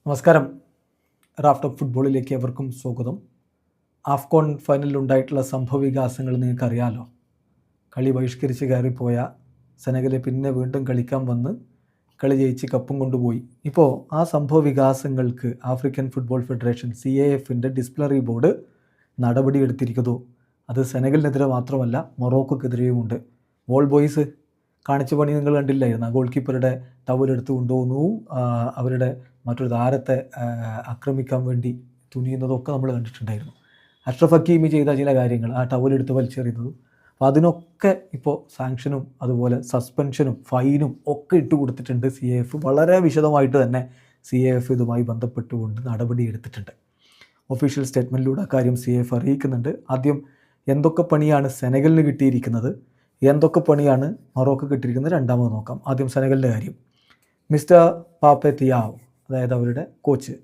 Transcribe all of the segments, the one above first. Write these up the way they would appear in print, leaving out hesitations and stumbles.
നമസ്കാരം. Raf talk ഫുട്ബോളിലേക്ക് എവർക്കും സ്വാഗതം. ആഫ്കോൺ ഫൈനലിലുണ്ടായിട്ടുള്ള സംഭവവികാസങ്ങൾ നിങ്ങൾക്കറിയാലോ. കളി ബഹിഷ്കരിച്ച് കയറിപ്പോയ സെനഗലെ പിന്നെ വീണ്ടും കളിക്കാൻ വന്ന് കളി ജയിച്ച് കപ്പും കൊണ്ടുപോയി. ഇപ്പോൾ ആ സംഭവവികാസങ്ങൾക്ക് ആഫ്രിക്കൻ ഫുട്ബോൾ ഫെഡറേഷൻ CAFൻ്റെ ഡിസിപ്ലിനറി ബോർഡ് നടപടിയെടുത്തിരിക്കുന്നു. അത് സെനഗലിനെതിരെ മാത്രമല്ല, മൊറോക്കോക്കെതിരെയുമുണ്ട്. ബോൾ ബോയ്സ് കാണിച്ച പണി നിങ്ങൾ കണ്ടില്ലായിരുന്നു. ഗോൾ കീപ്പറുടെ ടവലെടുത്ത് കൊണ്ടുപോകുന്നു, അവരുടെ മറ്റൊരു താരത്തെ ആക്രമിക്കാൻ വേണ്ടി തുനിയുന്നതൊക്കെ നമ്മൾ കണ്ടിട്ടുണ്ടായിരുന്നു. അഷ്റഫ് ഹക്കീമി ചെയ്ത ചില കാര്യങ്ങൾ, ആ ടവലെടുത്ത് വലിച്ചെറിയുന്നതും, അപ്പോൾ അതിനൊക്കെ ഇപ്പോൾ സാങ്ഷനും അതുപോലെ സസ്പെൻഷനും ഫൈനും ഒക്കെ ഇട്ട് കൊടുത്തിട്ടുണ്ട് CAF. വളരെ വിശദമായിട്ട് തന്നെ CAF ഇതുമായി ബന്ധപ്പെട്ടുകൊണ്ട് നടപടിയെടുത്തിട്ടുണ്ട്. ഒഫീഷ്യൽ സ്റ്റേറ്റ്മെൻറ്റിലൂടെ കാര്യം CAF അറിയിക്കുന്നുണ്ട്. ആദ്യം എന്തൊക്കെ പണിയാണ് സെനഗലിന് കിട്ടിയിരിക്കുന്നത്, എന്തൊക്കെ പണിയാണ് മൊറോക്കോ കിട്ടിയിരിക്കുന്നത്, രണ്ടാമത് നോക്കാം. ആദ്യം സെനഗലിൻ്റെ കാര്യം. മിസ്റ്റർ പാപ്പെ തിയാവ്, അതായത് അവരുടെ കോച്ച്,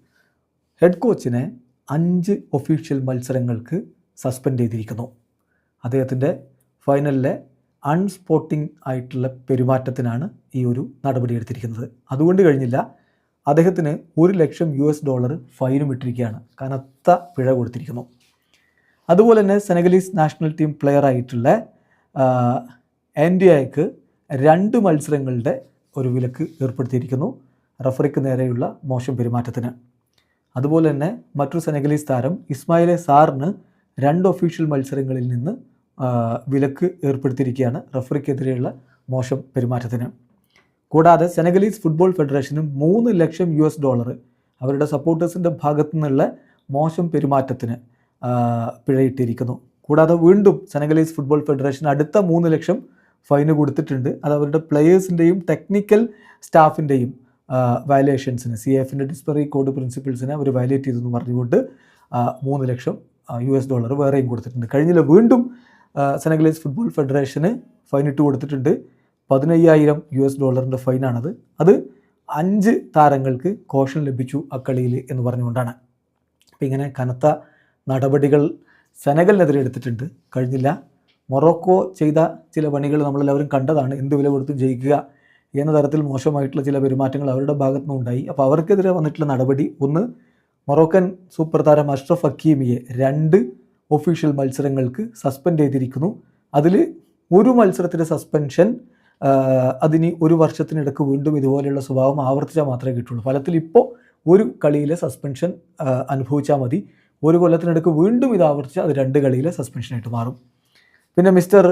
ഹെഡ് കോച്ചിനെ 5 ഒഫീഷ്യൽ മത്സരങ്ങൾക്ക് സസ്പെൻഡ് ചെയ്തിരിക്കുന്നു. അദ്ദേഹത്തിൻ്റെ ഫൈനലിലെ അൺസ്പോർട്ടിംഗ് ആയിട്ടുള്ള പെരുമാറ്റത്തിനാണ് ഈ ഒരു നടപടി എടുത്തിരിക്കുന്നത്. അതുകൊണ്ട് കഴിഞ്ഞില്ല, അദ്ദേഹത്തിന് $1,00,000 ഫൈനും ഇട്ടിരിക്കുകയാണ്. കനത്ത പിഴ കൊടുത്തിരിക്കുന്നു. അതുപോലെ തന്നെ സെനഗലീസ് നാഷണൽ ടീം പ്ലെയർ ആയിട്ടുള്ള ആൻഡിയയ്ക്ക് 2 മത്സരങ്ങളുടെ ഒരു വിലക്ക് ഏർപ്പെടുത്തിയിരിക്കുന്നു റഫറിക്ക് നേരെയുള്ള മോശം പെരുമാറ്റത്തിന്. അതുപോലെ തന്നെ മറ്റൊരു സെനഗലീസ് താരം ഇസ്മായിലെ സാറിന് 2 ഒഫീഷ്യൽ മത്സരങ്ങളിൽ നിന്ന് വിലക്ക് ഏർപ്പെടുത്തിയിരിക്കുകയാണ് റഫറിക്കെതിരെയുള്ള മോശം പെരുമാറ്റത്തിന്. കൂടാതെ സെനഗലീസ് ഫുട്ബോൾ ഫെഡറേഷന് $3,00,000 അവരുടെ സപ്പോർട്ടേഴ്സിൻ്റെ ഭാഗത്തു നിന്നുള്ള മോശം പെരുമാറ്റത്തിന് പിഴയിട്ടിരിക്കുന്നു. കൂടാതെ വീണ്ടും സെനഗലീസ് ഫുട്ബോൾ ഫെഡറേഷൻ അടുത്ത 3 ലക്ഷം ഫൈന് കൊടുത്തിട്ടുണ്ട്. അത് അവരുടെ പ്ലെയേഴ്സിൻ്റെയും ടെക്നിക്കൽ സ്റ്റാഫിൻ്റെയും വയലേഷൻസിന്, CAFൻ്റെ ഡിസിപ്ലിനറി കോഡ് പ്രിൻസിപ്പിൾസിനെ അവർ വയലേറ്റ് ചെയ്തെന്ന് പറഞ്ഞുകൊണ്ട് $3,00,000 വേറെയും കൊടുത്തിട്ടുണ്ട്. കഴിഞ്ഞില്ല, വീണ്ടും സെനഗലീസ് ഫുട്ബോൾ ഫെഡറേഷന് ഫൈൻ ഇട്ട് കൊടുത്തിട്ടുണ്ട്. $15,000 ഫൈനാണത്. അത് 5 താരങ്ങൾക്ക് കോഷൻ ലഭിച്ചു അക്കളിയിൽ എന്ന് പറഞ്ഞുകൊണ്ടാണ്. അപ്പോൾ ഇങ്ങനെ കനത്ത നടപടികൾ സെനഗലിനെതിരെ എടുത്തിട്ടുണ്ട്. കഴിഞ്ഞില്ല, മൊറോക്കോ ചെയ്ത ചില പണികൾ നമ്മളെല്ലാവരും കണ്ടതാണ്. എന്ത് വില കൊടുത്തും ജയിക്കുക എന്ന തരത്തിൽ മോശമായിട്ടുള്ള ചില പെരുമാറ്റങ്ങൾ അവരുടെ ഭാഗത്തു നിന്നുണ്ടായി. അപ്പോൾ അവർക്കെതിരെ വന്നിട്ടുള്ള നടപടി, ഒന്ന്, മൊറോക്കൻ സൂപ്പർ താരം അഷ്റഫ് ഹക്കീമിയെ 2 ഒഫീഷ്യൽ മത്സരങ്ങൾക്ക് സസ്പെൻഡ് ചെയ്തിരിക്കുന്നു. അതിൽ ഒരു മത്സരത്തിൻ്റെ സസ്പെൻഷൻ, അതിന് 1 വർഷത്തിനിടക്ക് വീണ്ടും ഇതുപോലെയുള്ള സ്വഭാവം ആവർത്തിച്ചാൽ മാത്രമേ കിട്ടുള്ളൂ. ഫലത്തിൽ ഇപ്പോൾ ഒരു കളിയിലെ സസ്പെൻഷൻ അനുഭവിച്ചാൽ മതി. 1 കൊല്ലത്തിനിടക്ക് വീണ്ടും ഇത് ആവർത്തിച്ച് അത് 2 കളിയിലെ സസ്പെൻഷനായിട്ട് മാറും. പിന്നെ മിസ്റ്റർ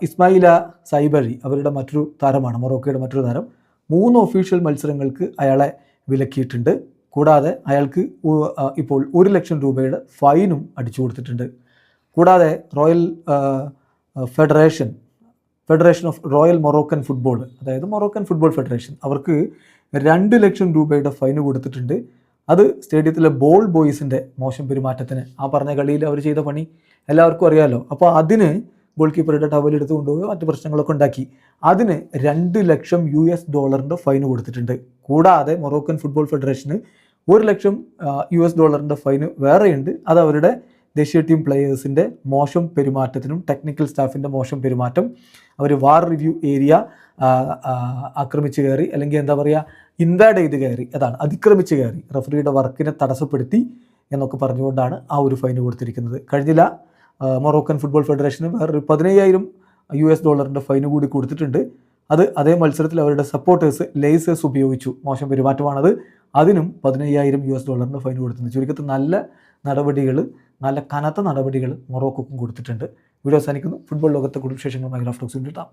ഇസ്മായില സൈബറി, അവരുടെ മറ്റൊരു താരമാണ്, മൊറോക്കോയുടെ മറ്റൊരു താരം, 3 ഒഫീഷ്യൽ മത്സരങ്ങൾക്ക് അയാളെ വിലക്കിയിട്ടുണ്ട്. കൂടാതെ അയാൾക്ക് ഇപ്പോൾ $1,00,000 ഫൈനും അടിച്ചു കൊടുത്തിട്ടുണ്ട്. കൂടാതെ federation of royal Moroccan football, അതായത് മൊറോക്കൻ ഫുട്ബോൾ ഫെഡറേഷൻ, അവർക്ക് $2,00,000 ഫൈന് കൊടുത്തിട്ടുണ്ട്. അത് സ്റ്റേഡിയത്തിലെ ബോൾ ബോയ്സിൻ്റെ മോശം പെരുമാറ്റത്തിന്, ആ പറഞ്ഞ കളിയിൽ അവർ ചെയ്ത പണി എല്ലാവർക്കും അറിയാമല്ലോ. അപ്പോൾ അതിന് ഗോൾ കീപ്പറുടെ ടവലെടുത്ത് കൊണ്ടുപോയി മറ്റ് പ്രശ്നങ്ങളൊക്കെ ഉണ്ടാക്കി. അതിന് $2,00,000 ഫൈന് കൊടുത്തിട്ടുണ്ട്. കൂടാതെ മൊറോക്കൻ ഫുട്ബോൾ ഫെഡറേഷന് $1,00,000 ഫൈന് വേറെയുണ്ട്. അത് അവരുടെ ദേശീയ ടീം പ്ലെയേഴ്സിൻ്റെ മോശം പെരുമാറ്റത്തിനും ടെക്നിക്കൽ സ്റ്റാഫിൻ്റെ മോശം പെരുമാറ്റം, അവർ വാർ റിവ്യൂ ഏരിയ ആക്രമിച്ച് കയറി, അല്ലെങ്കിൽ എന്താ പറയുക, ഇൻവാഡ് ചെയ്ത് കയറി, അതാണ് അതിക്രമിച്ച് കയറി റഫറിയുടെ വർക്കിനെ തടസ്സപ്പെടുത്തി എന്നൊക്കെ പറഞ്ഞുകൊണ്ടാണ് ആ ഒരു ഫൈന് കൊടുത്തിരിക്കുന്നത്. കഴിഞ്ഞില്ല, മൊറോക്കൻ ഫുട്ബോൾ ഫെഡറേഷന് വേറൊരു $15,000 ഫൈന് കൂടി കൊടുത്തിട്ടുണ്ട്. അത് അതേ മത്സരത്തിൽ അവരുടെ സപ്പോർട്ടേഴ്സ് ലേസേഴ്സ് ഉപയോഗിച്ചു, മോശം പെരുമാറ്റമാണത്. അതിനും $15,000 ഫൈൻ കൊടുത്തിട്ടുണ്ട്. ചുരുക്കത്തിൽ നല്ല നടപടികൾ, നല്ല കനത്ത നടപടികൾ മൊറോക്കോക്കും കൊടുത്തിട്ടുണ്ട്. വീഡിയോ അവസാനിക്കുന്നു. ഫുട്ബോൾ ലോകത്തെ കൂടുതൽ വിശേഷങ്ങളുമായി റാഫ് ടോക്സിൽ കിട്ടാം.